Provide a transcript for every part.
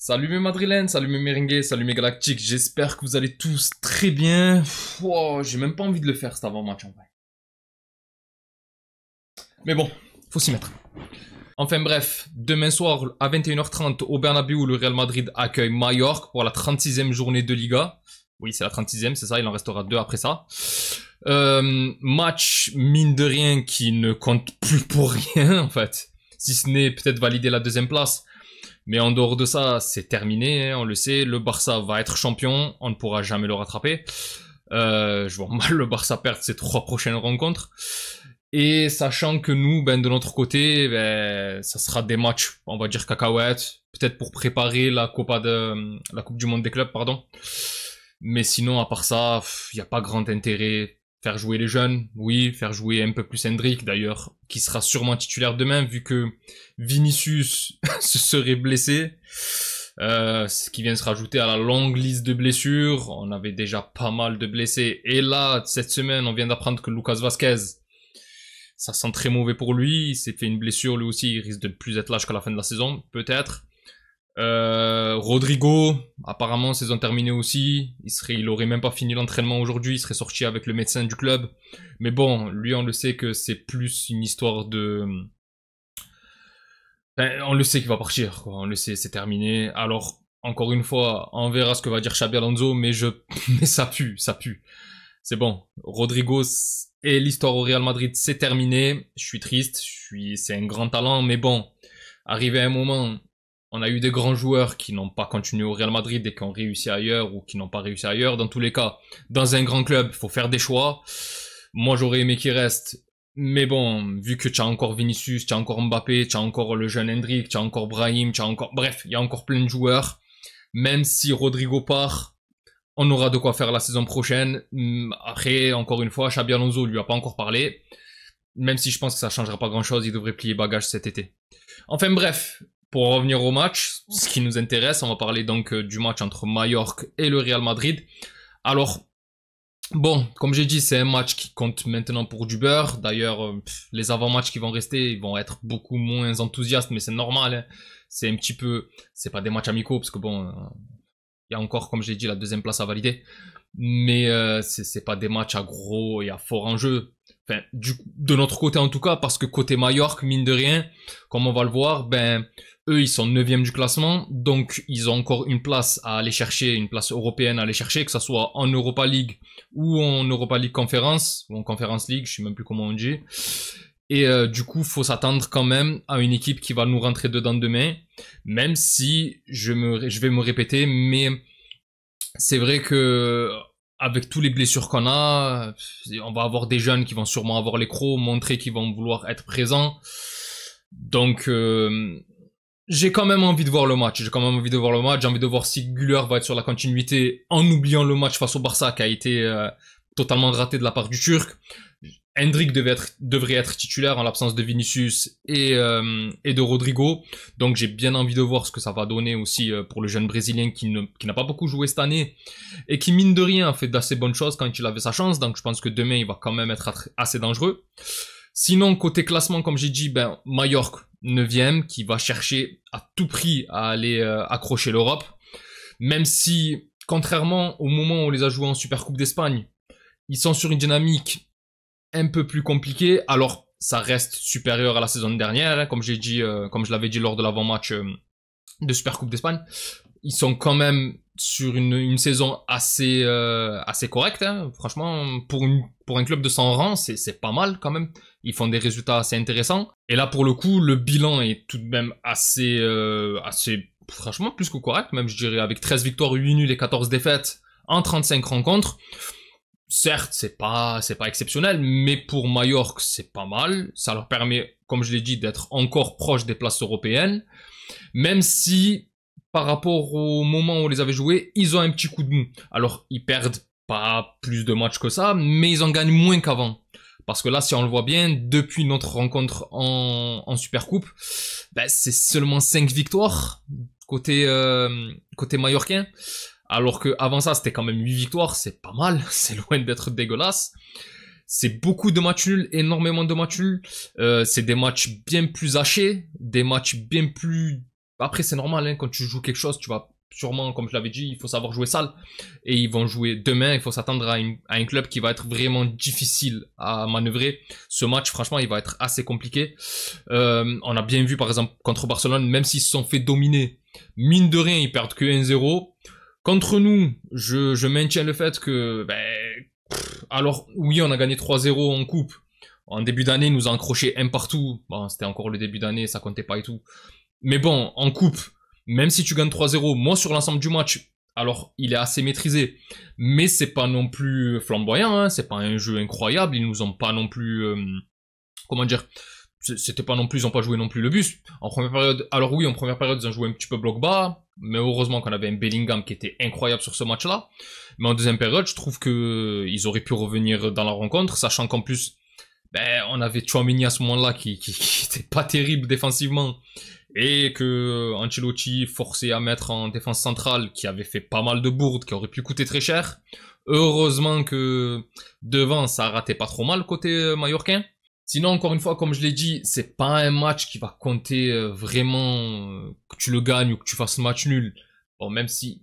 Salut mes madrilènes, salut mes merengues, salut mes galactiques, j'espère que vous allez tous très bien. Wow, j'ai même pas envie de le faire cet avant-match en vrai. Mais bon, faut s'y mettre. Enfin bref, demain soir à 21h30 au Bernabéu, le Real Madrid accueille Mallorca pour la 36e journée de Liga. Oui, c'est la 36e, c'est ça, il en restera 2 après ça. Match, mine de rien, qui ne compte plus pour rien en fait. Si ce n'est peut-être valider la deuxième place. Mais en dehors de ça, c'est terminé, hein, on le sait. Le Barça va être champion, on ne pourra jamais le rattraper. Je vois mal le Barça perdre ses 3 prochaines rencontres. Et sachant que nous, de notre côté, ça sera des matchs, on va dire cacahuètes, peut-être pour préparer la Coupe du Monde des clubs, pardon. Mais sinon, à part ça, il n'y a pas grand intérêt. Faire jouer les jeunes, oui, faire jouer un peu plus Hendrik d'ailleurs, qui sera sûrement titulaire demain vu que Vinicius se serait blessé, ce qui vient se rajouter à la longue liste de blessures. On avait déjà pas mal de blessés et là, cette semaine, on vient d'apprendre que Lucas Vazquez, ça sent très mauvais pour lui, il s'est fait une blessure lui aussi, il risque de ne plus être là jusqu'à la fin de la saison, peut-être. Rodrigo, apparemment saison terminée aussi, il aurait même pas fini l'entraînement aujourd'hui, il serait sorti avec le médecin du club. Mais bon, lui on le sait que c'est plus une histoire de... on le sait qu'il va partir, quoi. On le sait, c'est terminé. Alors, encore une fois, on verra ce que va dire Xabi Alonso, mais mais ça pue, ça pue. C'est bon, Rodrigo et l'histoire au Real Madrid, c'est terminé. Je suis triste, c'est un grand talent, mais bon, arrivé à un moment... On a eu des grands joueurs qui n'ont pas continué au Real Madrid et qui ont réussi ailleurs ou qui n'ont pas réussi ailleurs. Dans tous les cas, dans un grand club, il faut faire des choix. Moi, j'aurais aimé qu'il reste. Mais bon, vu que tu as encore Vinicius, tu as encore Mbappé, tu as encore le jeune Hendrik, tu as encore Brahim, tu as encore... Bref, il y a encore plein de joueurs. Même si Rodrigo part, on aura de quoi faire la saison prochaine. Après, encore une fois, Xabi Alonso lui a pas encore parlé. Même si je pense que ça changera pas grand-chose, il devrait plier bagage cet été. Enfin bref... Pour revenir au match, ce qui nous intéresse, on va parler donc du match entre Mallorca et le Real Madrid. Alors, bon, comme j'ai dit, c'est un match qui compte maintenant pour du beurre. D'ailleurs, les avant-matchs qui vont rester, ils vont être beaucoup moins enthousiastes, mais c'est normal. Hein. C'est un petit peu... C'est pas des matchs amicaux, parce que bon, il y a encore, comme j'ai dit, la deuxième place à valider. Mais c'est pas des matchs à gros et à fort enjeu. Enfin, de notre côté en tout cas, parce que côté Mallorca, mine de rien, comme on va le voir, eux, ils sont 9e du classement, donc ils ont encore une place à aller chercher, une place européenne à aller chercher, que ça soit en Europa League ou en Europa League Conference, ou en Conference League, je sais même plus comment on dit. Et du coup, faut s'attendre quand même à une équipe qui va nous rentrer dedans demain, même si je vais me répéter, mais c'est vrai que avec tous les blessures qu'on a, on va avoir des jeunes qui vont sûrement avoir les crocs, montrer qu'ils vont vouloir être présents. Donc j'ai quand même envie de voir le match. J'ai envie de voir si Güler va être sur la continuité en oubliant le match face au Barça qui a été totalement raté de la part du Turc. Hendrik devrait être titulaire en l'absence de Vinicius et de Rodrigo. Donc j'ai bien envie de voir ce que ça va donner aussi pour le jeune Brésilien qui n'a pas beaucoup joué cette année et qui mine de rien a fait d'assez bonnes choses quand il avait sa chance. Donc je pense que demain il va quand même être assez dangereux. Sinon, côté classement, comme j'ai dit, Mallorca, 9e, qui va chercher à tout prix à aller accrocher l'Europe. Même si, contrairement au moment où on les a joués en Supercoupe d'Espagne, ils sont sur une dynamique un peu plus compliquée. Alors, ça reste supérieur à la saison dernière, hein, comme je l'avais dit lors de l'avant-match de Supercoupe d'Espagne. Ils sont quand même sur une saison assez correcte, hein. Franchement, pour un club de 100 rangs, c'est pas mal quand même. Ils font des résultats assez intéressants. Et là, pour le coup, le bilan est tout de même assez franchement, plus que correct, même je dirais, avec 13 victoires, 8 nuls et 14 défaites en 35 rencontres. Certes, c'est pas exceptionnel, mais pour Mallorca, c'est pas mal. Ça leur permet, comme je l'ai dit, d'être encore proche des places européennes. Même si, par rapport au moment où on les avait joués, ils ont un petit coup de mou. Alors, ils perdent pas plus de matchs que ça, mais ils en gagnent moins qu'avant. Parce que là, si on le voit bien, depuis notre rencontre en Supercoupe, c'est seulement 5 victoires côté mallorquin. Alors que avant ça, c'était quand même 8 victoires, c'est pas mal, c'est loin d'être dégueulasse. C'est beaucoup de matchs nuls, énormément de matchs nuls. C'est des matchs bien plus hachés, des matchs bien plus Après, c'est normal, hein, quand tu joues quelque chose, tu vas sûrement, comme je l'avais dit, il faut savoir jouer sale. Et ils vont jouer demain, il faut s'attendre à un club qui va être vraiment difficile à manœuvrer. Ce match, franchement, il va être assez compliqué. On a bien vu, par exemple, contre Barcelone, même s'ils se sont fait dominer, mine de rien, ils perdent que 1-0. Contre nous, je maintiens le fait que, alors, oui, on a gagné 3-0 en coupe. En début d'année, ils nous a encroché un partout. Bon, c'était encore le début d'année, ça comptait pas et tout. Mais bon, en coupe, même si tu gagnes 3-0, moi sur l'ensemble du match, alors il est assez maîtrisé, mais c'est pas non plus flamboyant, hein, c'est pas un jeu incroyable, ils nous ont pas non plus, comment dire, c'était pas non plus, ils ont pas joué non plus le bus. En première période, alors oui, en première période, ils ont joué un petit peu bloc bas, mais heureusement qu'on avait un Bellingham qui était incroyable sur ce match-là. Mais en deuxième période, je trouve que ils auraient pu revenir dans la rencontre, sachant qu'en plus, on avait Tchouaméni à ce moment-là qui était pas terrible défensivement. Et que Ancelotti forcé à mettre en défense centrale, qui avait fait pas mal de bourdes, qui aurait pu coûter très cher. Heureusement que devant, ça ratait pas trop mal côté mallorquin. Sinon, encore une fois, comme je l'ai dit, c'est pas un match qui va compter vraiment que tu le gagnes ou que tu fasses match nul. Bon, même si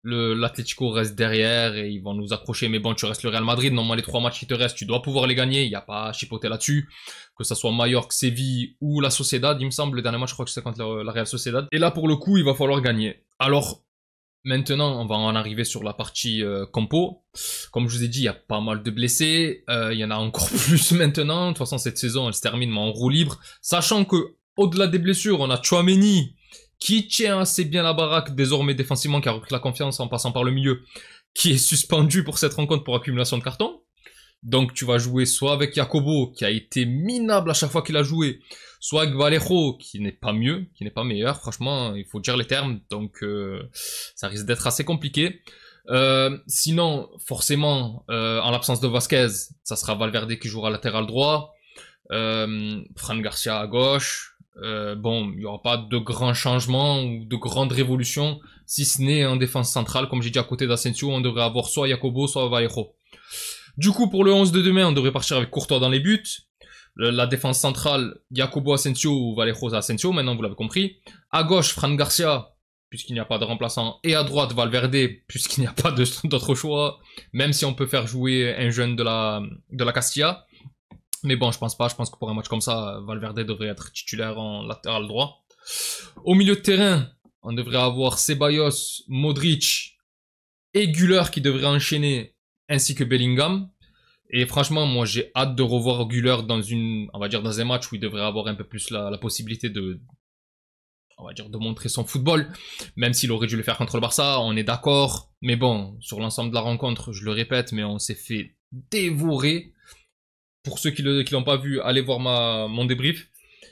l'Atlético reste derrière et ils vont nous accrocher, mais bon, tu restes le Real Madrid, normalement les 3 matchs qui te restent, tu dois pouvoir les gagner, il n'y a pas à chipoter là-dessus, que ça soit Mallorca, Séville ou la Sociedad, il me semble, le dernier match je crois que c'est contre la Real Sociedad, et là pour le coup il va falloir gagner. Alors maintenant on va en arriver sur la partie compo, comme je vous ai dit il y a pas mal de blessés, il y en a encore plus maintenant, de toute façon cette saison elle se termine mais en roue libre, sachant que au-delà des blessures on a Tchouaméni, qui tient assez bien la baraque désormais défensivement, qui a repris la confiance en passant par le milieu, qui est suspendu pour cette rencontre pour accumulation de cartons. Donc tu vas jouer soit avec Jacobo, qui a été minable à chaque fois qu'il a joué, soit avec Vallejo, qui n'est pas mieux, qui n'est pas meilleur, franchement, il faut dire les termes, donc ça risque d'être assez compliqué. Sinon, forcément, en l'absence de Vasquez, ça sera Valverde qui jouera latéral droit, Fran Garcia à gauche. Bon, il n'y aura pas de grands changements ou de grandes révolutions, si ce n'est en défense centrale, comme j'ai dit à côté d'Asensio, on devrait avoir soit Jacobo, soit Vallejo. Du coup, pour le 11 de demain, on devrait partir avec Courtois dans les buts. La défense centrale, Jacobo Asensio ou Vallejo Asensio, maintenant vous l'avez compris. À gauche, Fran Garcia, puisqu'il n'y a pas de remplaçant. Et à droite, Valverde, puisqu'il n'y a pas d'autre choix, même si on peut faire jouer un jeune de la Castilla. Mais bon, je pense pas. Je pense que pour un match comme ça, Valverde devrait être titulaire en latéral droit. Au milieu de terrain, on devrait avoir Ceballos, Modric et Güler qui devraient enchaîner, ainsi que Bellingham. Et franchement, moi, j'ai hâte de revoir Güler dans dans un match où il devrait avoir un peu plus la possibilité de montrer son football. Même s'il aurait dû le faire contre le Barça, on est d'accord. Mais bon, sur l'ensemble de la rencontre, je le répète, mais on s'est fait dévorer. Pour ceux qui l'ont pas vu, allez voir mon débrief.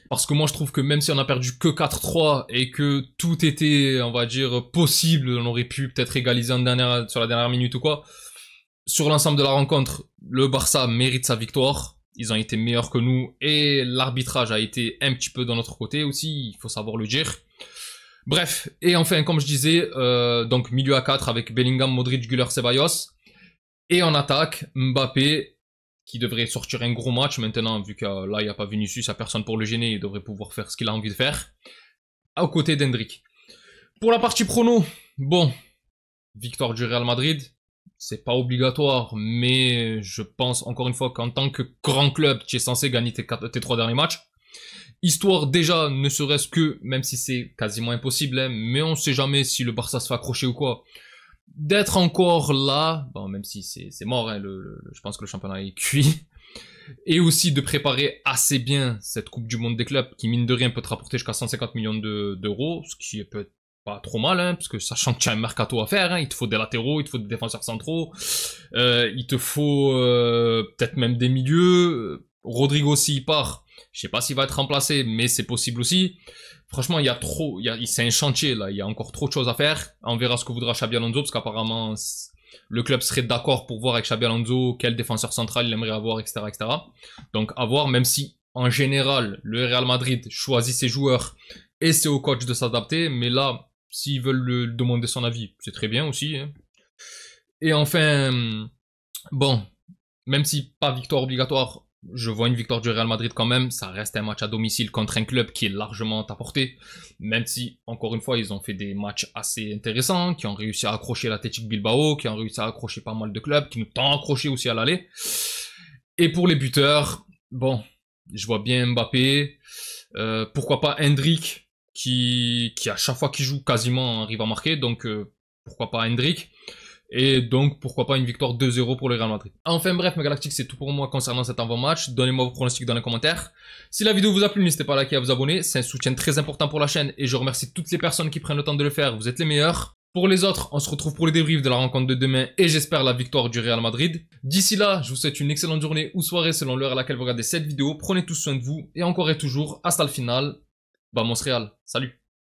Parce que moi, je trouve que même si on a perdu que 4-3 et que tout était, on va dire, possible, on aurait pu peut-être égaliser sur la dernière minute ou quoi. Sur l'ensemble de la rencontre, le Barça mérite sa victoire. Ils ont été meilleurs que nous et l'arbitrage a été un petit peu de notre côté aussi, il faut savoir le dire. Bref, et enfin, comme je disais, donc milieu à 4 avec Bellingham, Modric, Güler, Ceballos. Et en attaque, Mbappé, qui devrait sortir un gros match maintenant, vu que là, il n'y a pas Vinicius, il n'y a personne pour le gêner, il devrait pouvoir faire ce qu'il a envie de faire, à côté d'Hendrick. Pour la partie prono, bon, victoire du Real Madrid, c'est pas obligatoire, mais je pense encore une fois qu'en tant que grand club, tu es censé gagner tes 3 derniers matchs. Histoire déjà, ne serait-ce que, même si c'est quasiment impossible, hein, mais on sait jamais si le Barça se fait accrocher ou quoi, d'être encore là, bon, même si c'est mort, hein, je pense que le championnat est cuit, et aussi de préparer assez bien cette Coupe du Monde des clubs, qui mine de rien peut te rapporter jusqu'à 150 millions d'euros, ce qui est peut-être pas trop mal, hein, parce que sachant que tu as un mercato à faire, hein, il te faut des latéraux, il te faut des défenseurs centraux, il te faut peut-être même des milieux. Rodrigo s'il part, je sais pas s'il va être remplacé, mais c'est possible aussi. Franchement, c'est un chantier là, il y a encore trop de choses à faire. On verra ce que voudra Xabi Alonso, parce qu'apparemment le club serait d'accord pour voir avec Xabi Alonso quel défenseur central il aimerait avoir, etc., etc. Donc à voir, même si en général le Real Madrid choisit ses joueurs et c'est au coach de s'adapter, mais là, s'ils veulent le demander son avis, c'est très bien aussi. Hein. Et enfin, bon, même si pas victoire obligatoire, Je vois une victoire du Real Madrid quand même. Ça reste un match à domicile contre un club qui est largement à portée. Même si, encore une fois, ils ont fait des matchs assez intéressants, qui ont réussi à accrocher l'Athletic Bilbao, qui ont réussi à accrocher pas mal de clubs, qui nous ont accroché aussi à l'aller. Et pour les buteurs, bon, je vois bien Mbappé. Pourquoi pas Hendrick, qui à chaque fois qu'il joue quasiment arrive à marquer. Donc, pourquoi pas Hendrick. Et donc, pourquoi pas une victoire 2-0 pour le Real Madrid. Enfin bref, mes Galactiques, c'est tout pour moi concernant cet avant-match. Donnez-moi vos pronostics dans les commentaires. Si la vidéo vous a plu, n'hésitez pas à liker et à vous abonner. C'est un soutien très important pour la chaîne et je remercie toutes les personnes qui prennent le temps de le faire. Vous êtes les meilleurs. Pour les autres, on se retrouve pour le débrief de la rencontre de demain et j'espère la victoire du Real Madrid. D'ici là, je vous souhaite une excellente journée ou soirée selon l'heure à laquelle vous regardez cette vidéo. Prenez tous soin de vous et encore et toujours, hasta le final. Vamos Real. Salut.